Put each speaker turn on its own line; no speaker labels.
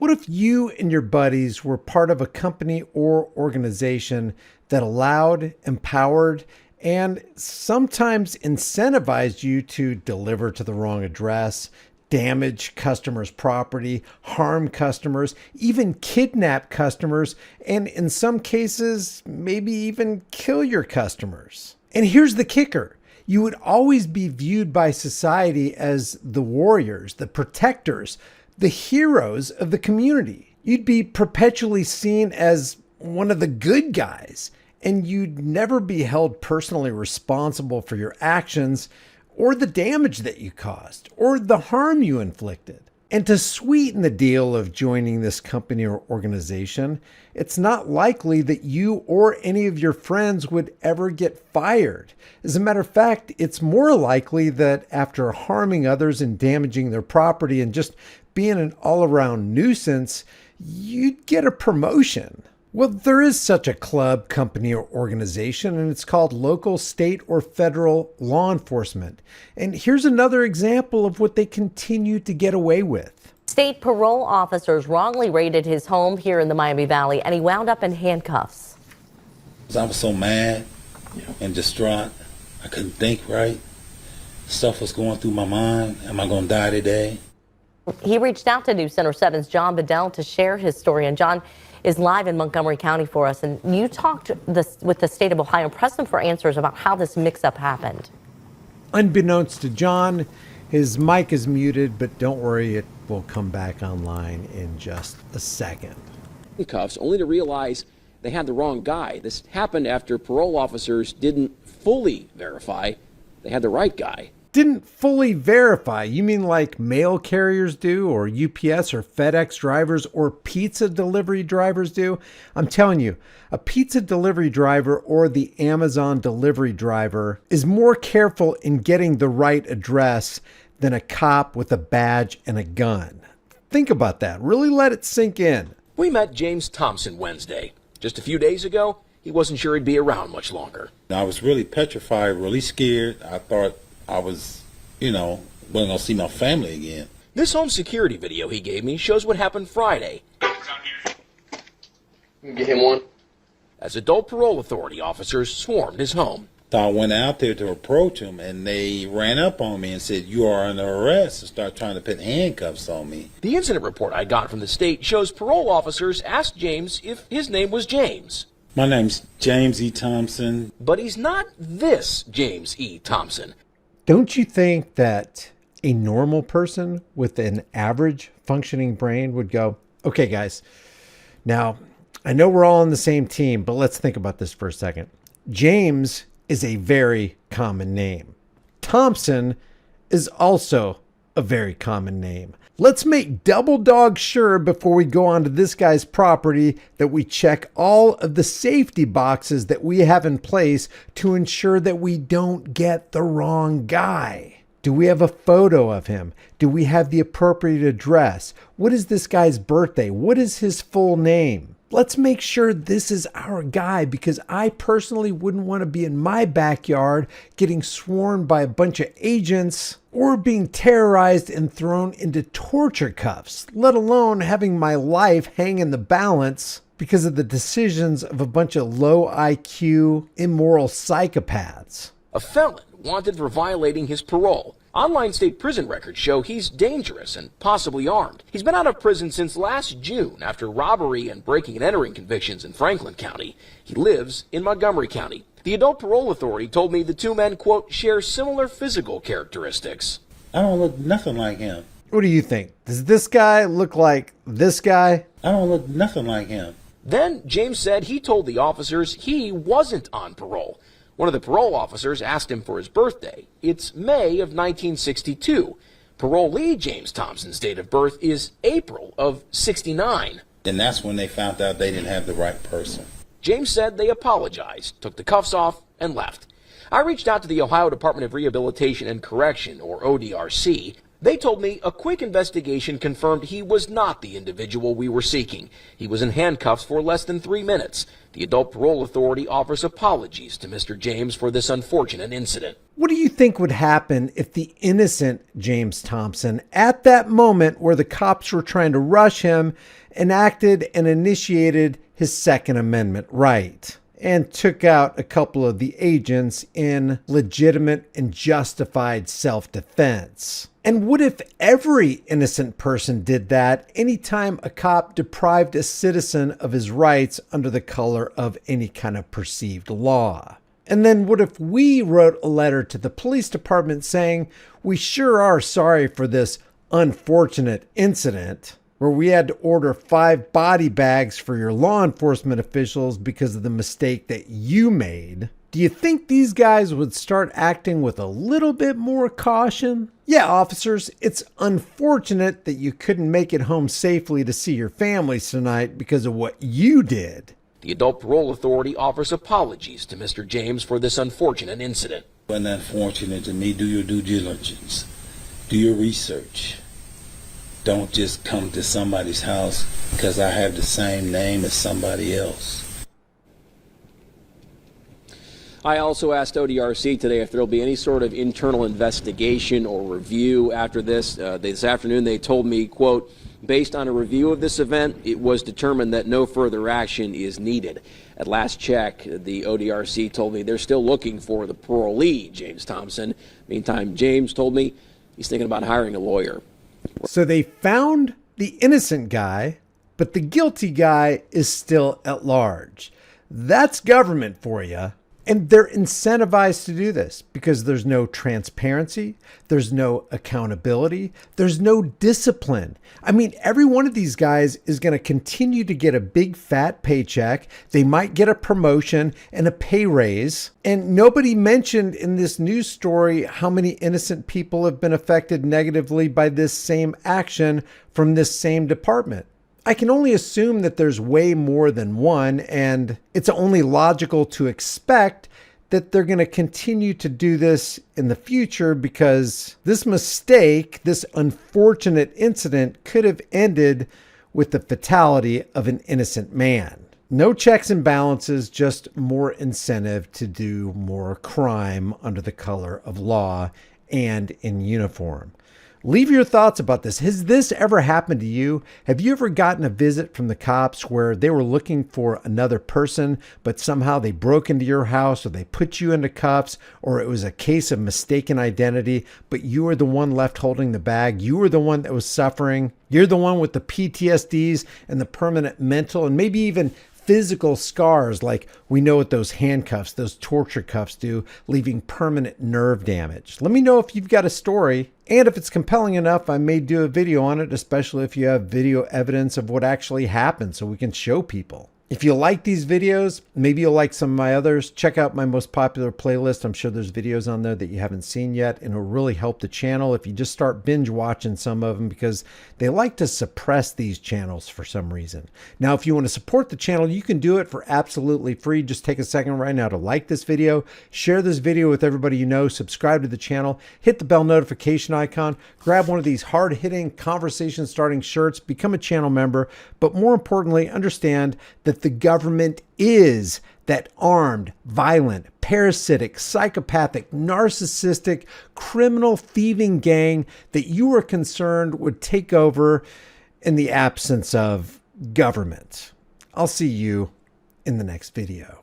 What if you and your buddies were part of a company or organization that allowed, empowered, and sometimes incentivized you to deliver to the wrong address, damage customers' property, harm customers, even kidnap customers, and in some cases, maybe even kill your customers? And here's the kicker. You would always be viewed by society as the warriors, the protectors, the heroes of the community. You'd be perpetually seen as one of the good guys, and you'd never be held personally responsible for your actions or the damage that you caused or the harm you inflicted. And to sweeten the deal of joining this company or organization, it's not likely that you or any of your friends would ever get fired. As a matter of fact, it's more likely that after harming others and damaging their property and just being an all-around nuisance, you'd get a promotion. Well, there is such a club, company, or organization, and it's called local, state, or federal law enforcement. And here's another example of what they continue to get away with.
State parole officers wrongly raided his home here in the Miami Valley, and he wound up in handcuffs.
I was so mad and distraught. I couldn't think right. Stuff was going through my mind. Am I going to die today?
He reached out to News Center 7's John Bedell to share his story, and John is live in Montgomery County for us. And you talked with the state of Ohio, pressed them for answers about how this mix-up happened.
Unbeknownst to John, his mic is muted, but don't worry, it will come back online in just a second.
Cuffs, only to realize they had the wrong guy. This happened after parole officers didn't fully verify they had the right guy.
Didn't fully verify? You mean like mail carriers do, or UPS or FedEx drivers or pizza delivery drivers do? I'm telling you, a pizza delivery driver or the Amazon delivery driver is more careful in getting the right address than a cop with a badge and a gun. Think about that. Really let it sink in.
We met James Thompson Wednesday. Just a few days ago, he wasn't sure he'd be around much longer.
I was really petrified, really scared. I thought I was, wasn't going to see my family again.
This home security video he gave me shows what happened Friday. Get him one. As adult parole authority officers swarmed his home.
So I went out there to approach him, and they ran up on me and said, "You are under arrest," and started trying to put handcuffs on me.
The incident report I got from the state shows parole officers asked James if his name was James.
My name's James E. Thompson.
But he's not this James E. Thompson.
Don't you think that a normal person with an average functioning brain would go, okay, guys, now I know we're all on the same team, but let's think about this for a second. James is a very common name. Thompson is also a very common name. Let's make double dog sure before we go onto this guy's property that we check all of the safety boxes that we have in place to ensure that we don't get the wrong guy. Do we have a photo of him? Do we have the appropriate address? What is this guy's birthday? What is his full name? Let's make sure this is our guy, because I personally wouldn't want to be in my backyard getting sworn by a bunch of agents or being terrorized and thrown into torture cuffs, let alone having my life hang in the balance because of the decisions of a bunch of low IQ, immoral psychopaths.
A felon wanted for violating his parole. Online state prison records show he's dangerous and possibly armed. He's been out of prison since last June after robbery and breaking and entering convictions in Franklin County. He lives in Montgomery County. The adult parole authority told me the two men, quote, share similar physical characteristics.
I don't look nothing like him.
What do you think? Does this guy look like this guy?
I don't look nothing like him.
Then James said he told the officers he wasn't on parole. One of the parole officers asked him for his birthday. It's May of 1962. Parolee James Thompson's date of birth is April of 69.
And that's when they found out they didn't have the right person.
James said they apologized, took the cuffs off, and left. I reached out to the Ohio Department of Rehabilitation and Correction, or ODRC. They told me a quick investigation confirmed he was not the individual we were seeking. He was in handcuffs for less than 3 minutes. The adult parole authority offers apologies to Mr. James for this unfortunate incident.
What do you think would happen if the innocent James Thompson, at that moment where the cops were trying to rush him, enacted and initiated his Second Amendment right and took out a couple of the agents in legitimate and justified self-defense? And what if every innocent person did that anytime a cop deprived a citizen of his rights under the color of any kind of perceived law? And then what if we wrote a letter to the police department saying, we sure are sorry for this unfortunate incident where we had to order 5 body bags for your law enforcement officials because of the mistake that you made? Do you think these guys would start acting with a little bit more caution? Yeah, officers, it's unfortunate that you couldn't make it home safely to see your families tonight because of what you did.
The adult parole authority offers apologies to Mr. James for this unfortunate incident.
It wasn't unfortunate to me. Do your due diligence. Do your research. Don't just come to somebody's house because I have the same name as somebody else.
I also asked ODRC today if there will be any sort of internal investigation or review after this. This afternoon they told me, quote, based on a review of this event, it was determined that no further action is needed. At last check, the ODRC told me they're still looking for the parolee, James Thompson. Meantime, James told me he's thinking about hiring a lawyer.
So they found the innocent guy, but the guilty guy is still at large. That's government for you. And they're incentivized to do this because there's no transparency, there's no accountability, there's no discipline. I mean, every one of these guys is going to continue to get a big fat paycheck. They might get a promotion and a pay raise. And nobody mentioned in this news story how many innocent people have been affected negatively by this same action from this same department. I can only assume that there's way more than one, and it's only logical to expect that they're going to continue to do this in the future because this mistake, this unfortunate incident could have ended with the fatality of an innocent man. No checks and balances, just more incentive to do more crime under the color of law and in uniform. Leave your thoughts about this. Has this ever happened to you? Have you ever gotten a visit from the cops where they were looking for another person, but somehow they broke into your house or they put you into cuffs, or it was a case of mistaken identity, but you were the one left holding the bag? You were the one that was suffering. You're the one with the PTSDs and the permanent mental and maybe even physical scars, like we know what those handcuffs, those torture cuffs do, leaving permanent nerve damage. Let me know if you've got a story, and if it's compelling enough, I may do a video on it, especially if you have video evidence of what actually happened so we can show people. If you like these videos, maybe you'll like some of my others. Check out my most popular playlist. I'm sure there's videos on there that you haven't seen yet, and it'll really help the channel if you just start binge watching some of them because they like to suppress these channels for some reason. Now, if you want to support the channel, you can do it for absolutely free. Just take a second right now to like this video, share this video with everybody you know, subscribe to the channel, hit the bell notification icon, grab one of these hard-hitting, conversation-starting shirts, become a channel member, but more importantly, understand that the government is that armed, violent, parasitic, psychopathic, narcissistic, criminal thieving gang that you were concerned would take over in the absence of government. I'll see you in the next video.